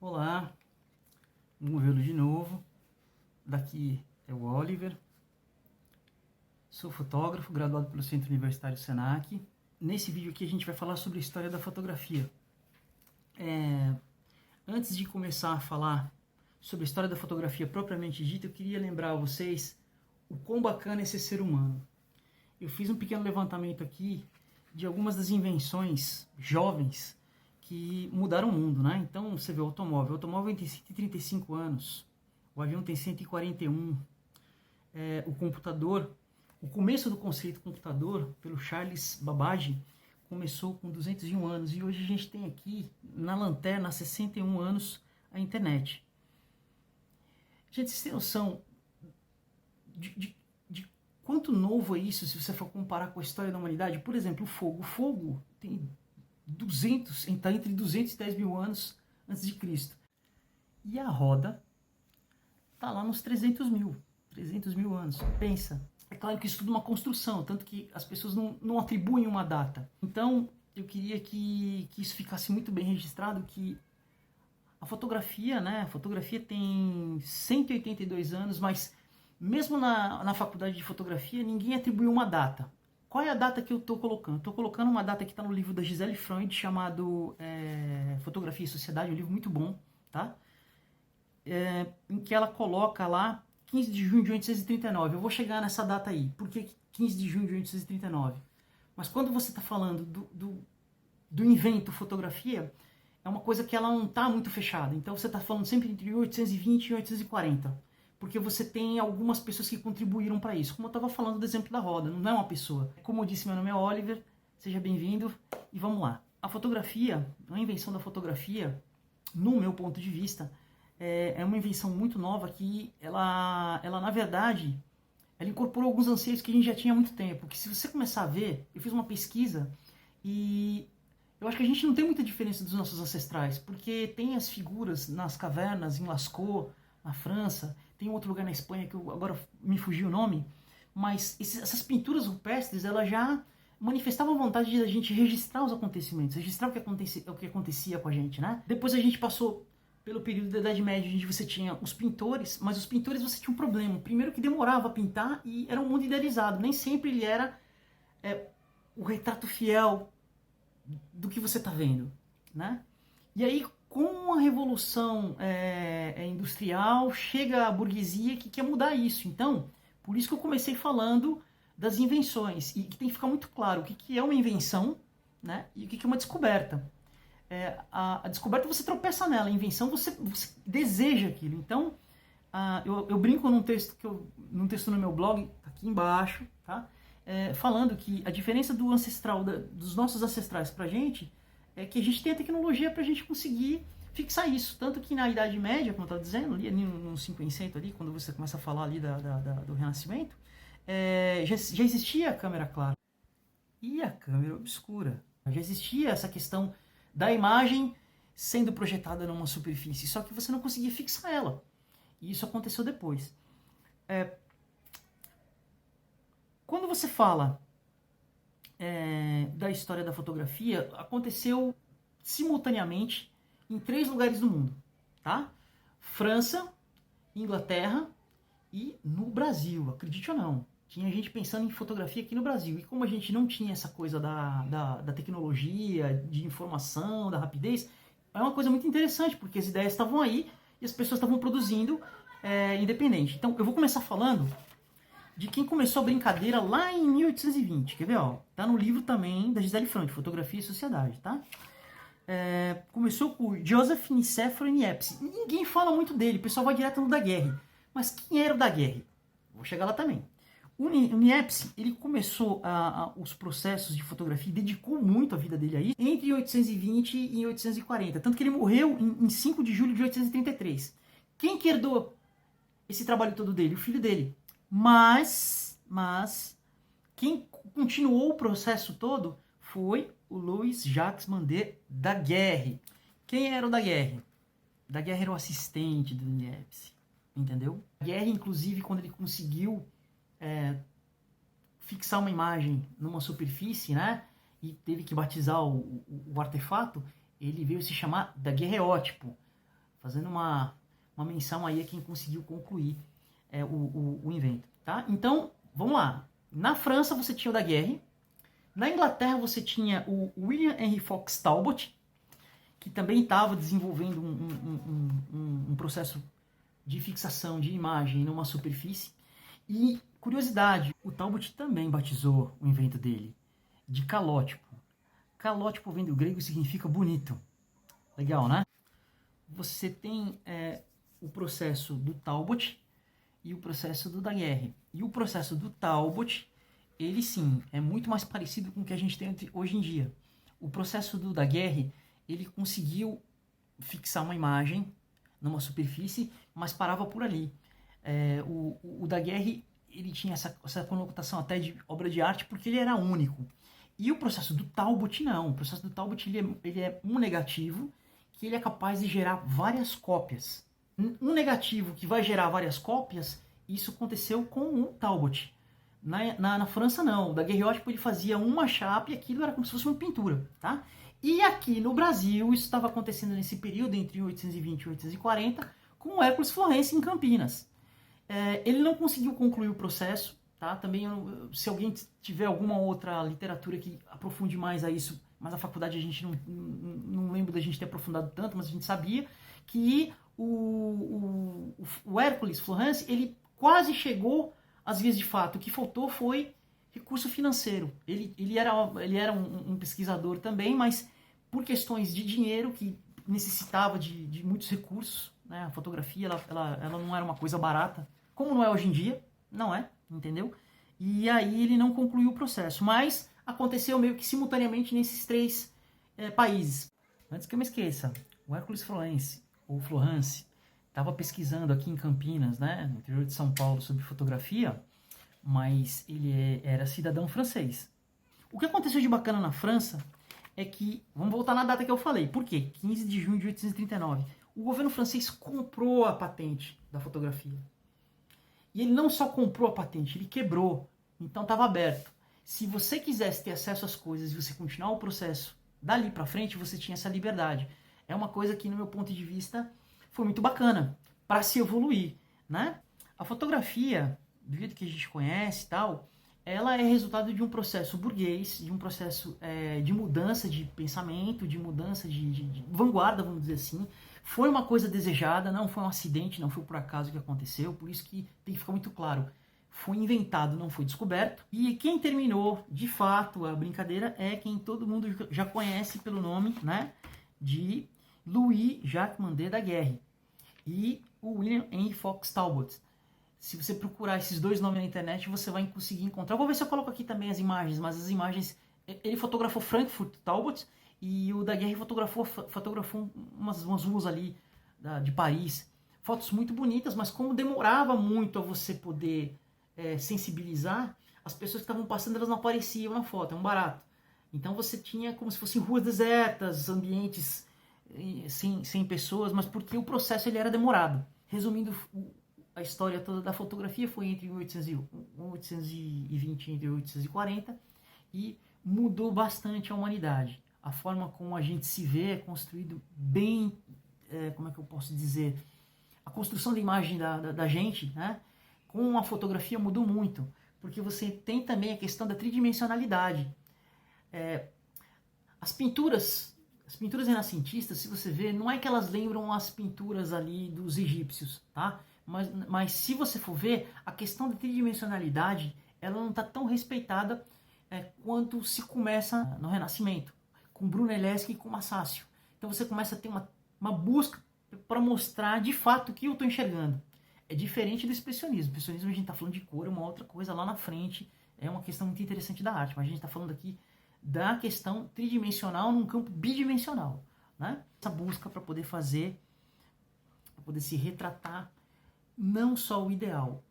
Olá, vamos vê-lo de novo. Daqui é o Oliver. Sou fotógrafo, graduado pelo Centro Universitário Senac. Nesse vídeo aqui a gente vai falar sobre a história da fotografia. Antes de começar a falar sobre a história da fotografia propriamente dita, eu queria lembrar a vocês o quão bacana é ser ser humano. Eu fiz um pequeno levantamento aqui de algumas das invenções jovens que mudaram o mundo, né? Então, você vê o automóvel tem 135 anos, o avião tem 141, o computador, o começo do conceito computador, pelo Charles Babbage, começou com 201 anos, e hoje a gente tem aqui, na lanterna, há 61 anos, a internet. Gente, vocês têm noção de quanto novo é isso, se você for comparar com a história da humanidade? Por exemplo, o fogo. O fogo tem 200, está entre 210 mil anos antes de Cristo. E a roda está lá nos 300 mil anos. Pensa. É claro que isso tudo é uma construção, tanto que as pessoas não atribuem uma data. Então, eu queria que isso ficasse muito bem registrado, que a fotografia, né? A fotografia tem 182 anos, mas mesmo na faculdade de fotografia, ninguém atribuiu uma data. Qual é a data que eu estou colocando? Estou colocando uma data que está no livro da Gisele Freund, chamado Fotografia e Sociedade, um livro muito bom, tá? Em que ela coloca lá 15 de junho de 1839. Eu vou chegar nessa data aí. Por que 15 de junho de 1839? Mas quando você está falando do invento fotografia, é uma coisa que ela não está muito fechada. Então você está falando sempre entre 1820 e 1840. Porque você tem algumas pessoas que contribuíram para isso. Como eu estava falando do exemplo da roda, não é uma pessoa. Como eu disse, meu nome é Oliver, seja bem-vindo e vamos lá. A fotografia, a invenção da fotografia, no meu ponto de vista, é uma invenção muito nova que ela na verdade, ela incorporou alguns anseios que a gente já tinha há muito tempo. Que se você começar a ver, eu fiz uma pesquisa e eu acho que a gente não tem muita diferença dos nossos ancestrais, porque tem as figuras nas cavernas, em Lascaux, na França, tem outro lugar na Espanha que agora me fugiu o nome, mas essas pinturas rupestres, elas já manifestavam vontade de a gente registrar os acontecimentos, registrar o que acontecia com a gente, né? Depois a gente passou pelo período da Idade Média, onde você tinha os pintores, mas os pintores você tinha um problema. Primeiro que demorava a pintar e era um mundo idealizado, nem sempre ele era o retrato fiel do que você está vendo, né? E aí, com a revolução industrial, chega a burguesia que quer mudar isso. Então, por isso que eu comecei falando das invenções. E que tem que ficar muito claro o que é uma invenção, né, e o que é uma descoberta. A descoberta você tropeça nela, a invenção você deseja aquilo. Então, eu brinco num texto no meu blog, aqui embaixo, tá? Falando que a diferença do ancestral, dos nossos ancestrais pra gente, é que a gente tem a tecnologia para a gente conseguir fixar isso. Tanto que na Idade Média, como eu estava dizendo, ali no 500, ali, quando você começa a falar ali do Renascimento, já existia a câmera clara e a câmera obscura. Já existia essa questão da imagem sendo projetada numa superfície, só que você não conseguia fixar ela. E isso aconteceu depois. Quando você fala da história da fotografia, aconteceu simultaneamente em 3 lugares do mundo, tá? França, Inglaterra e no Brasil, acredite ou não. Tinha gente pensando em fotografia aqui no Brasil. E como a gente não tinha essa coisa da tecnologia, de informação, da rapidez, é uma coisa muito interessante, porque as ideias estavam aí e as pessoas estavam produzindo independente. Então, eu vou começar falando de quem começou a brincadeira lá em 1820. Quer ver? Ó, tá no livro também da Gisele Freund, Fotografia e Sociedade, tá? Começou com Joseph Nicéphore Niepce. Ninguém fala muito dele, o pessoal vai direto no Daguerre. Mas quem era o Daguerre? Vou chegar lá também. O Niepce, ele começou os processos de fotografia e dedicou muito a vida dele a isso entre 1820 e 1840. Tanto que ele morreu em 5 de julho de 1833. Quem que herdou esse trabalho todo dele? O filho dele. Mas quem continuou o processo todo foi o Louis Jacques Mandé Daguerre. Quem era o Daguerre? Daguerre era o assistente do Niepce, entendeu? Daguerre, inclusive, quando ele conseguiu fixar uma imagem numa superfície, né, e teve que batizar o artefato, ele veio se chamar daguerreótipo. fazendo uma menção aí a quem conseguiu concluir o invento, tá? Então, vamos lá. Na França você tinha o Daguerre, na Inglaterra você tinha o William Henry Fox Talbot, que também estava desenvolvendo um processo de fixação de imagem numa superfície. E, curiosidade, o Talbot também batizou o invento dele de calótipo. Calótipo vem do grego e significa bonito. Legal, né? Você tem o processo do Talbot e o processo do Daguerre. E o processo do Talbot, ele sim, é muito mais parecido com o que a gente tem hoje em dia. O processo do Daguerre, ele conseguiu fixar uma imagem numa superfície, mas parava por ali. O Daguerre, ele tinha essa conotação até de obra de arte porque ele era único. E o processo do Talbot não. O processo do Talbot ele é um negativo que ele é capaz de gerar várias cópias. Um negativo que vai gerar várias cópias, isso aconteceu com o Talbot. Na França não, o daguerreótipo ele fazia uma chapa e aquilo era como se fosse uma pintura, tá? E aqui no Brasil, isso estava acontecendo nesse período entre 1820 e 1840, com o Hércules Florence em Campinas. Ele não conseguiu concluir o processo, tá? Também, se alguém tiver alguma outra literatura que aprofunde mais a isso, mas a faculdade a gente não lembra da gente ter aprofundado tanto, mas a gente sabia que o Hércules Florence, ele quase chegou às vias de fato. O que faltou foi recurso financeiro. Ele era um pesquisador também, mas por questões de dinheiro, que necessitava de muitos recursos, né? A fotografia ela não era uma coisa barata, como não é hoje em dia, não é, entendeu? E aí ele não concluiu o processo, mas aconteceu meio que simultaneamente nesses três países. Antes que eu me esqueça, o Hércules Florence, ou Florence, estava pesquisando aqui em Campinas, né, no interior de São Paulo, sobre fotografia, mas ele era cidadão francês. O que aconteceu de bacana na França é que, vamos voltar na data que eu falei, por quê? 15 de junho de 1839. O governo francês comprou a patente da fotografia. E ele não só comprou a patente, ele quebrou. Então estava aberto. Se você quisesse ter acesso às coisas e você continuar o processo dali para frente, você tinha essa liberdade. É uma coisa que, no meu ponto de vista, foi muito bacana para se evoluir, né? A fotografia, do jeito que a gente conhece e tal, ela é resultado de um processo burguês, de um processo de mudança de pensamento, de mudança de vanguarda, vamos dizer assim. Foi uma coisa desejada, não foi um acidente, não foi por acaso que aconteceu, por isso que tem que ficar muito claro. Foi inventado, não foi descoberto. E quem terminou, de fato, a brincadeira é quem todo mundo já conhece pelo nome, né, de Louis Jacques Mandé Daguerre e o William Henry Fox Talbot. Se você procurar esses dois nomes na internet, você vai conseguir encontrar. Eu vou ver se eu coloco aqui também as imagens, mas as imagens... Ele fotografou Frankfurt Talbot e o Daguerre fotografou umas ruas ali de Paris. Fotos muito bonitas, mas como demorava muito a você poder sensibilizar, as pessoas que estavam passando, elas não apareciam na foto, é um barato. Então você tinha como se fossem ruas desertas, ambientes sem pessoas, mas porque o processo ele era demorado. Resumindo, a história toda da fotografia foi entre 1820 e 1840 e mudou bastante a humanidade. A forma como a gente se vê é construído bem, como é que eu posso dizer, a construção da imagem da gente, né, com a fotografia mudou muito, porque você tem também a questão da tridimensionalidade. As pinturas renascentistas, se você ver, não é que elas lembram as pinturas ali dos egípcios, tá? Mas se você for ver, a questão da tridimensionalidade, ela não está tão respeitada quanto se começa no Renascimento, com Brunelleschi e com Massácio. Então você começa a ter uma busca para mostrar de fato o que eu estou enxergando. É diferente do expressionismo. O expressionismo a gente está falando de cor, é uma outra coisa lá na frente, é uma questão muito interessante da arte, mas a gente está falando aqui da questão tridimensional num campo bidimensional, né? Essa busca para poder fazer, para poder se retratar não só o ideal,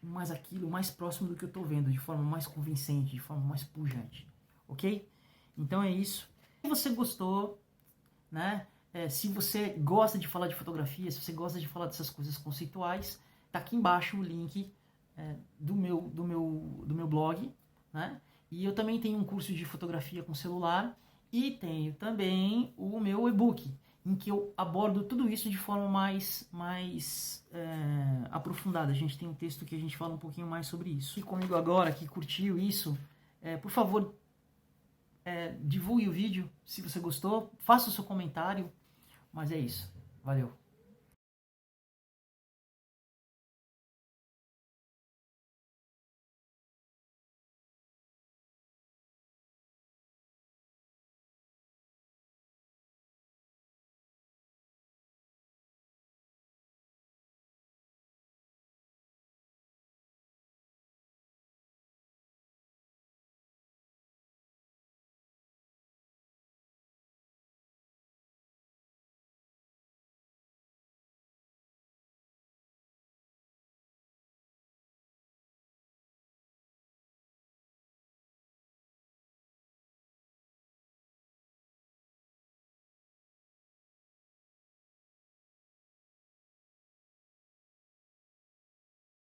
mas aquilo mais próximo do que eu estou vendo, de forma mais convincente, de forma mais pujante, ok? Então é isso. Se você gostou, né? Se você gosta de falar de fotografia, se você gosta de falar dessas coisas conceituais, tá aqui embaixo o link do meu blog, né? E eu também tenho um curso de fotografia com celular e tenho também o meu e-book. em que eu abordo tudo isso de forma mais aprofundada. A gente tem um texto que a gente fala um pouquinho mais sobre isso. E comigo agora, que curtiu isso, por favor, divulgue o vídeo se você gostou, faça o seu comentário, mas é isso. Valeu!